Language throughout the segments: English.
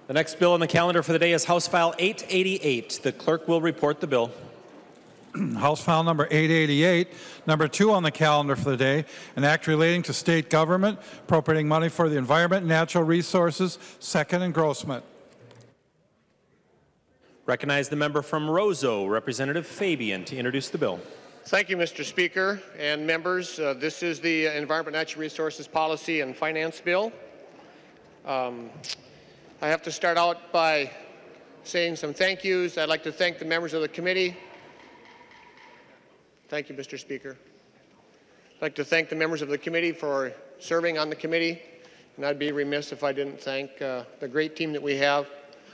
The next bill on the calendar for the day is House File 888. The clerk will report the bill. House File number 888, number 2 on the calendar for the day, an act relating to state government, appropriating money for the environment and natural resources, second engrossment. Recognize the member from Roseau, Representative Fabian, to introduce the bill. Thank you, Mr. Speaker and members. This is the Environment, Natural Resources Policy and Finance Bill. I have to start out by saying some thank yous. I'd like to thank the members of the committee. Thank you, Mr. Speaker. I'd like to thank the members of the committee for serving on the committee, and I'd be remiss if I didn't thank the great team that we have.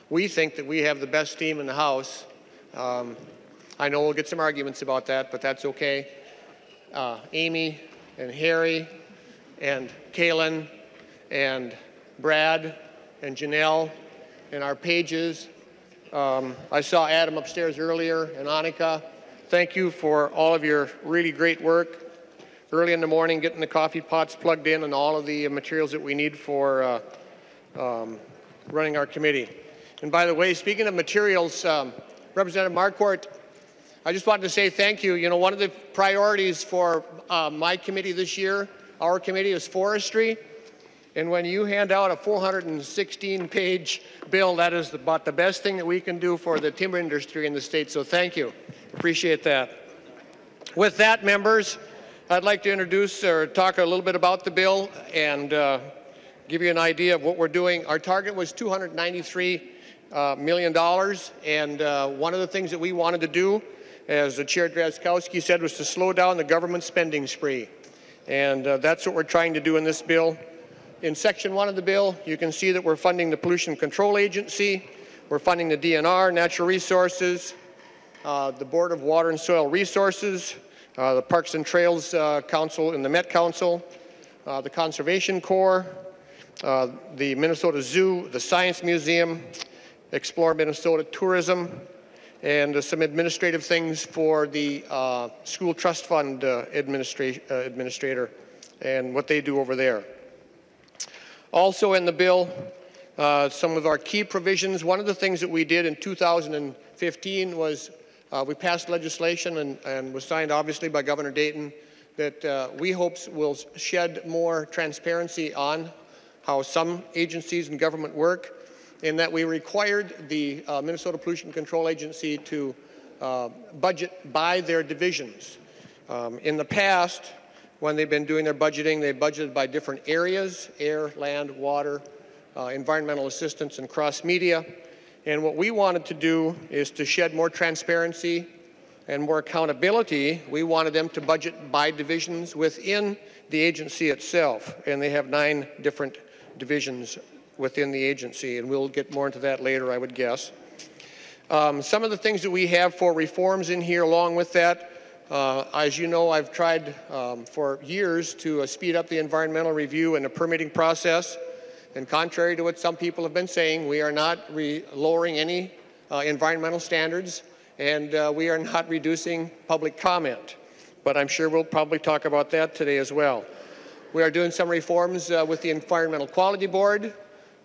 We think that we have the best team in the House. I know we'll get some arguments about that, but that's okay. Amy and Harry and Kaylin and Brad and Janelle and our pages. I saw Adam upstairs earlier and Annika. Thank you for all of your really great work early in the morning, getting the coffee pots plugged in and all of the materials that we need for running our committee. And by the way, speaking of materials, Representative Marquardt, I just wanted to say thank you. You know, one of the priorities for my committee this year, our committee, is forestry. And when you hand out a 416-page bill, that is about the best thing that we can do for the timber industry in the state. So thank you. Appreciate that. With that, members, I'd like to introduce or talk a little bit about the bill and give you an idea of what we're doing. Our target was $293 million. And one of the things that we wanted to do, as the Chair Drazkowski said, was to slow down the government spending spree. And that's what we're trying to do in this bill. In Section 1 of the bill, you can see that we're funding the Pollution Control Agency, we're funding the DNR, Natural Resources, the Board of Water and Soil Resources, the Parks and Trails Council and the Met Council, the Conservation Corps, the Minnesota Zoo, the Science Museum, Explore Minnesota Tourism, and some administrative things for the School Trust Fund administrator and what they do over there. Also in the bill, some of our key provisions. One of the things that we did in 2015 was we passed legislation and was signed obviously by Governor Dayton that we hope will shed more transparency on how some agencies and government work, in that we required the Minnesota Pollution Control Agency to budget by their divisions. In the past, when they've been doing their budgeting, they budgeted by different areas: air, land, water, environmental assistance, and cross-media. And what we wanted to do is to shed more transparency and more accountability. We wanted them to budget by divisions within the agency itself. And they have 9 different divisions within the agency, and we'll get more into that later, I would guess. Some of the things that we have for reforms in here along with that, as you know, I've tried for years to speed up the environmental review and the permitting process. And contrary to what some people have been saying, we are not lowering any environmental standards, and we are not reducing public comment. But I'm sure we'll probably talk about that today as well. We are doing some reforms with the Environmental Quality Board.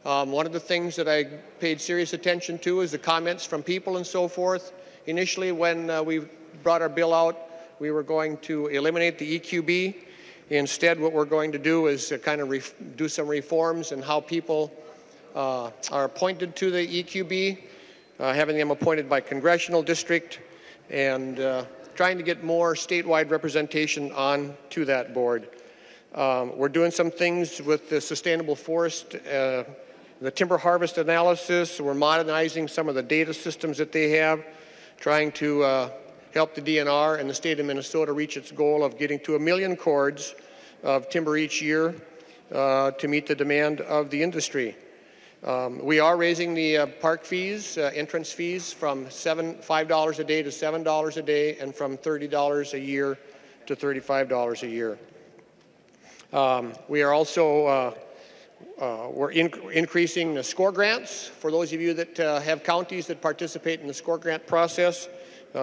One of the things that I paid serious attention to is the comments from people and so forth. Initially, when we brought our bill out, we were going to eliminate the EQB. Instead, what we're going to do is kind of do some reforms in how people are appointed to the EQB, having them appointed by congressional district, and trying to get more statewide representation on to that board. We're doing some things with the sustainable forest, the timber harvest analysis. We're modernizing some of the data systems that they have, trying to help the DNR and the state of Minnesota reach its goal of getting to 1 million cords of timber each year to meet the demand of the industry. We are raising the park fees, entrance fees, from $5 a day to $7 a day, and from $30 a year to $35 a year. We are also increasing the SCORE grants. For those of you that have counties that participate in the SCORE grant process,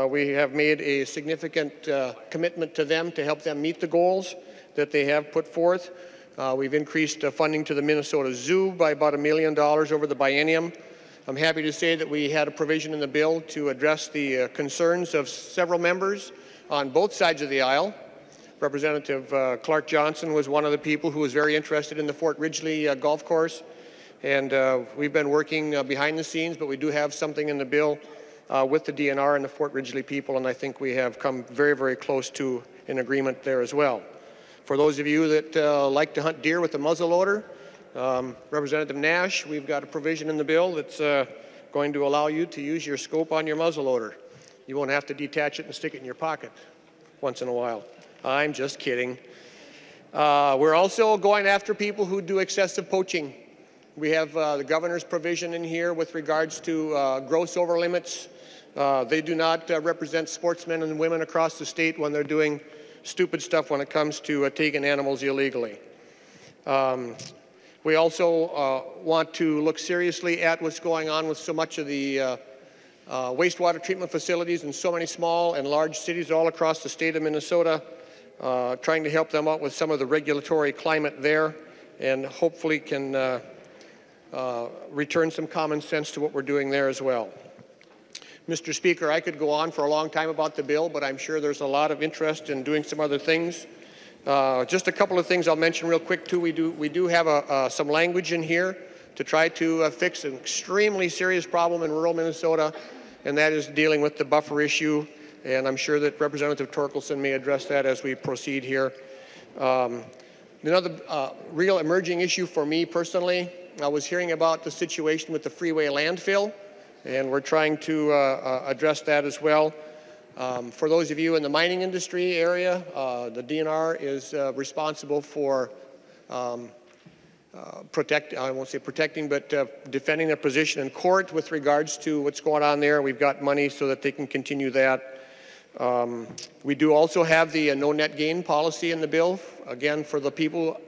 we have made a significant commitment to them to help them meet the goals that they have put forth. We've increased funding to the Minnesota Zoo by about $1 million over the biennium. I'm happy to say that we had a provision in the bill to address the concerns of several members on both sides of the aisle. Representative Clark Johnson was one of the people who was very interested in the Fort Ridgely golf course, and we've been working behind the scenes, but we do have something in the bill with the DNR and the Fort Ridgely people, and I think we have come very, very close to an agreement there as well. For those of you that like to hunt deer with a muzzleloader, Representative Nash, we've got a provision in the bill that's going to allow you to use your scope on your muzzleloader. You won't have to detach it and stick it in your pocket once in a while. I'm just kidding. We're also going after people who do excessive poaching. We have the governor's provision in here with regards to gross over limits. They do not represent sportsmen and women across the state when they're doing stupid stuff when it comes to taking animals illegally. We also want to look seriously at what's going on with so much of the wastewater treatment facilities in so many small and large cities all across the state of Minnesota, trying to help them out with some of the regulatory climate there, and hopefully can return some common sense to what we're doing there as well. Mr. Speaker, I could go on for a long time about the bill, but I'm sure there's a lot of interest in doing some other things. Just a couple of things I'll mention real quick too. We do have some language in here to try to fix an extremely serious problem in rural Minnesota, and that is dealing with the buffer issue. And I'm sure that Representative Torkelson may address that as we proceed here. Another real emerging issue for me personally, I was hearing about the situation with the freeway landfill, and we're trying to address that as well. For those of you in the mining industry area, the DNR is responsible for I won't say protecting, but defending their position in court with regards to what's going on there. We've got money so that they can continue that. We do also have the no net gain policy in the bill. Again, for the people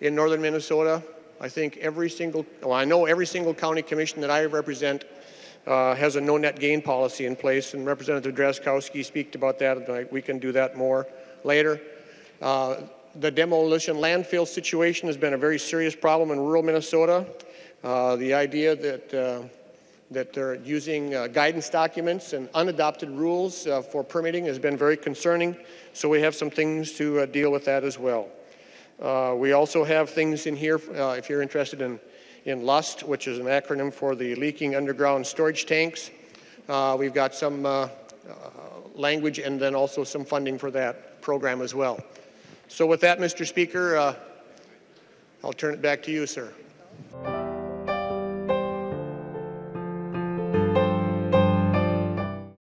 in northern Minnesota, I think I know every single county commission that I represent has a no net gain policy in place, and Representative Drazkowski speaks about that, and we can do that more later. The demolition landfill situation has been a very serious problem in rural Minnesota. The idea that they're using guidance documents and unadopted rules for permitting has been very concerning, so we have some things to deal with that as well. We also have things in here, if you're interested in LUST, which is an acronym for the Leaking Underground Storage Tanks. We've got some language and then also some funding for that program as well. So with that, Mr. Speaker, I'll turn it back to you, sir.